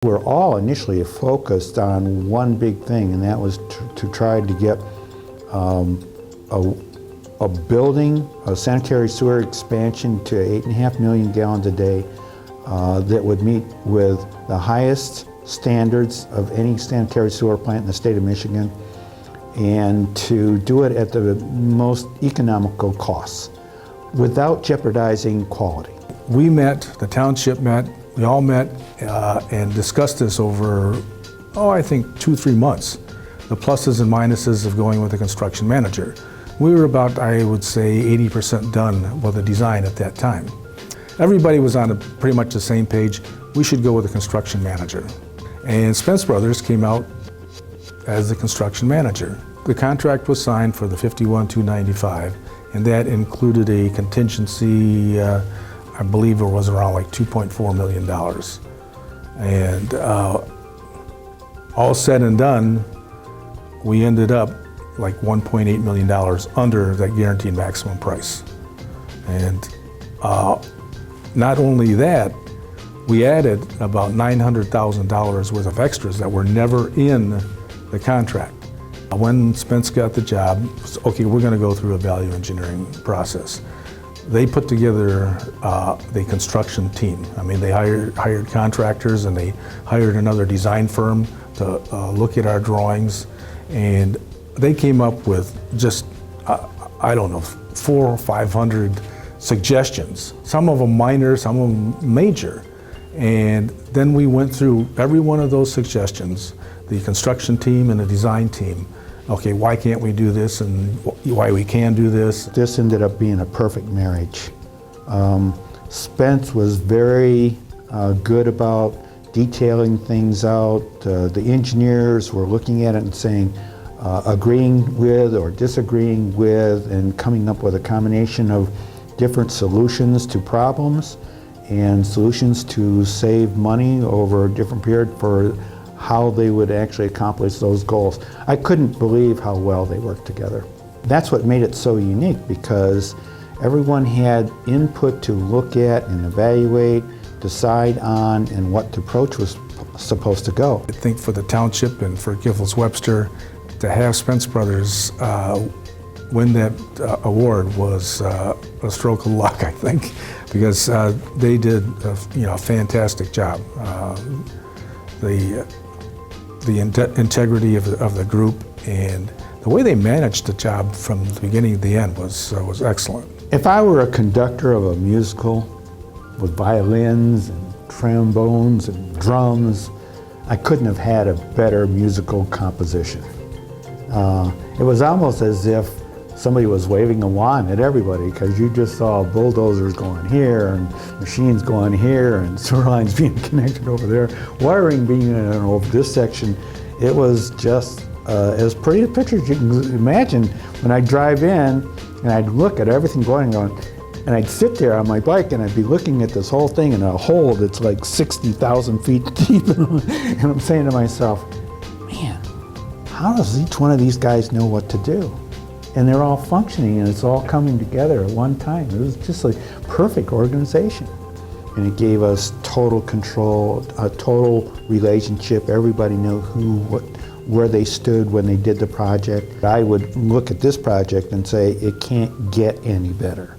We're all initially focused on one big thing, and that was to try to get a building, a sanitary sewer expansion to 8.5 million gallons a day that would meet with the highest standards of any sanitary sewer plant in the state of Michigan, and to do it at the most economical costs without jeopardizing quality. We met, the township met, we all met and discussed this over, I think 2-3 months, the pluses and minuses of going with a construction manager. We were about, I would say, 80% done with the design at that time. Everybody was on pretty much the same page. We should go with a construction manager. And Spence Brothers came out as the construction manager. The contract was signed for the $51,295, and that included a contingency, I believe it was around like $2.4 million. And all said and done, we ended up like $1.8 million under that guaranteed maximum price. And not only that, we added about $900,000 worth of extras that were never in the contract. When Spence got the job, okay, we're going to go through a value engineering process. They put together the construction team. I mean, they hired contractors, and they hired another design firm to look at our drawings, and they came up with just, I don't know, 400 or 500 suggestions. Some of them minor, some of them major. And then we went through every one of those suggestions, the construction team and the design team. Okay, why can't we do this, and why we can do this? This ended up being a perfect marriage. Spence was very good about detailing things out. The engineers were looking at it and saying, agreeing with or disagreeing with, and coming up with a combination of different solutions to problems and solutions to save money over a different period for how they would actually accomplish those goals. I couldn't believe how well they worked together. That's what made it so unique, because everyone had input to look at and evaluate, decide on, and what the approach was supposed to go. I think for the township and for Giffords-Webster, to have Spence Brothers win that award was a stroke of luck, I think, because they did a fantastic job. The integrity of the group and the way they managed the job from the beginning to the end was excellent. If I were a conductor of a musical with violins and trombones and drums, I couldn't have had a better musical composition. It was almost as if somebody was waving a wand at everybody, because you just saw bulldozers going here and machines going here and sewer lines being connected over there, wiring being over this section. It was just as pretty a picture as you can imagine. When I'd drive in and I'd look at everything going on, and I'd sit there on my bike and I'd be looking at this whole thing in a hole that's like 60,000 feet deep, and I'm saying to myself, man, how does each one of these guys know what to do? And they're all functioning, and it's all coming together at one time. It was just a perfect organization. And it gave us total control, a total relationship. Everybody knew where they stood when they did the project. I would look at this project and say, it can't get any better.